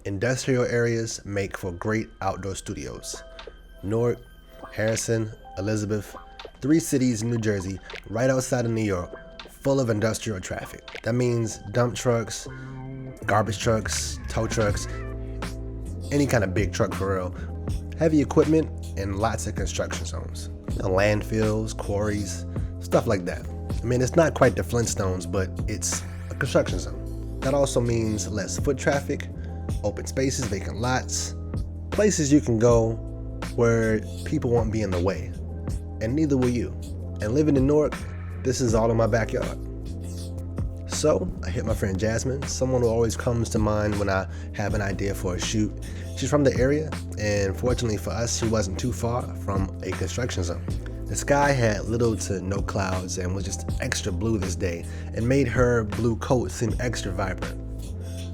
Industrial areas make for great outdoor studios. Newark, Harrison, Elizabeth, 3 cities in New Jersey, right outside of New York, full of industrial traffic. That means dump trucks, garbage trucks, tow trucks, any kind of big truck for real. Heavy equipment and lots of construction zones. Landfills, quarries, stuff like that. I mean, it's not quite the Flintstones, but it's a construction zone. That also means less foot traffic, open spaces, vacant lots, places you can go where people won't be in the way, and neither will you. And living in Newark, this is all in my backyard. So I hit my friend Jasmine, someone who always comes to mind when I have an idea for a shoot. She's from the area, and fortunately for us, she wasn't too far from a construction zone. The sky had little to no clouds and was just extra blue this day, and made her blue coat seem extra vibrant.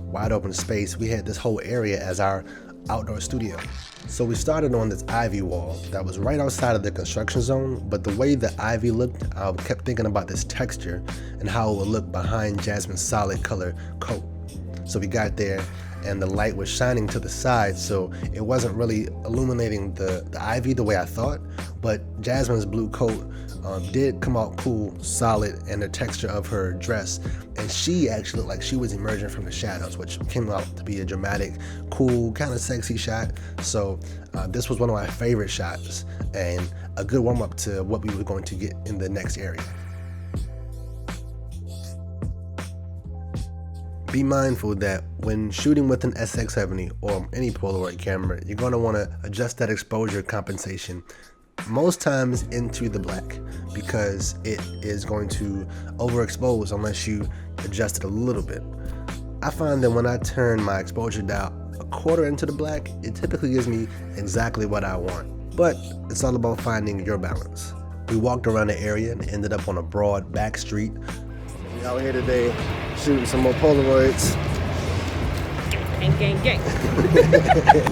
Wide open space, we had this whole area as our outdoor studio. So we started on this ivy wall that was right outside of the construction zone, but the way the ivy looked, I kept thinking about this texture and how it would look behind Jasmine's solid color coat. So we got there and the light was shining to the side, so it wasn't really illuminating the ivy the way I thought, but Jasmine's blue coat did come out cool, solid, and the texture of her dress, and she actually looked like she was emerging from the shadows, which came out to be a dramatic, cool, kind of sexy shot. So this was one of my favorite shots and a good warm-up to what we were going to get in the next area. Be mindful that when shooting with an SX-70 or any Polaroid camera, you're going to want to adjust that exposure compensation most times into the black, because it is going to overexpose unless you adjust it a little bit. I find that when I turn my exposure dial a quarter into the black, it typically gives me exactly what I want, but it's all about finding your balance. We walked around the area and ended up on a broad back street. We out here today shooting some more Polaroids. Gang.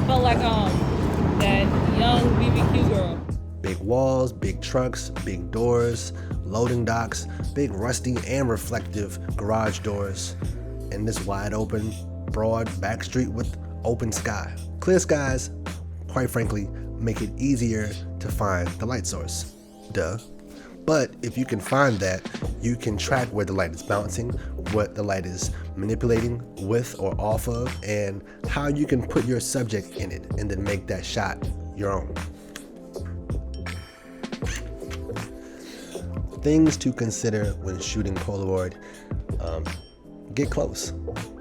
Felt like that young BBQ girl. Big walls, big trucks, big doors, loading docks, big rusty and reflective garage doors, and this wide open, broad back street with open sky. Clear skies, quite frankly, make it easier to find the light source. Duh. But if you can find that, you can track where the light is bouncing, what the light is manipulating with or off of, and how you can put your subject in it and then make that shot your own. Things to consider when shooting Polaroid. Get close.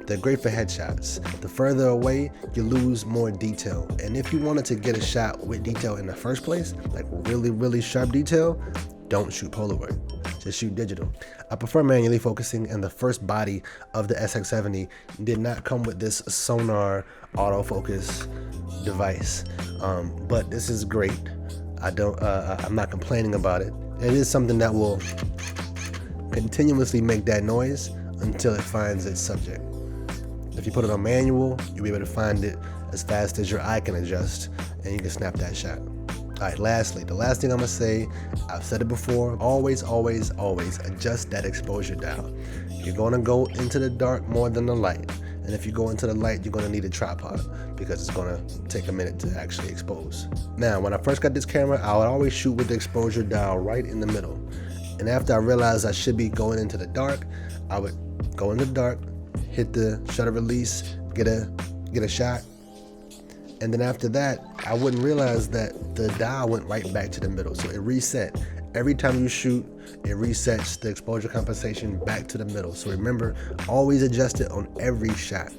They're great for headshots. The further away, you lose more detail. And if you wanted to get a shot with detail in the first place, like really sharp detail, don't shoot Polaroid. Just shoot digital. I prefer manually focusing, and the first body of the SX-70 did not come with this sonar autofocus device. But this is great. I'm not complaining about it. It is something that will continuously make that noise until it finds its subject. If you put it on manual, you'll be able to find it as fast as your eye can adjust, and you can snap that shot. Alright, lastly, the last thing I'm gonna say, I've said it before, always adjust that exposure dial. You're gonna go into the dark more than the light. And if you go into the light, you're gonna need a tripod because it's gonna take a minute to actually expose. Now, when I first got this camera, I would always shoot with the exposure dial right in the middle. And after I realized I should be going into the dark, I would go in the dark, hit the shutter release, get a shot. And then after that, I wouldn't realize that the dial went right back to the middle. So it reset. Every time you shoot, it resets the exposure compensation back to the middle. So remember, always adjust it on every shot.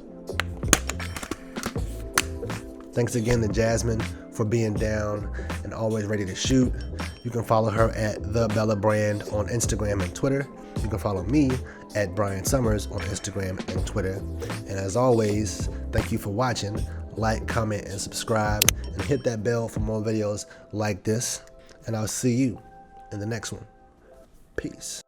Thanks again to Jasmine for being down and always ready to shoot. You can follow her at The Bella Brand on Instagram and Twitter. You can follow me at Bryon Summers on Instagram and Twitter. And as always, thank you for watching. Like, comment, and subscribe, and hit that bell for more videos like this. And I'll see you in the next one. Peace.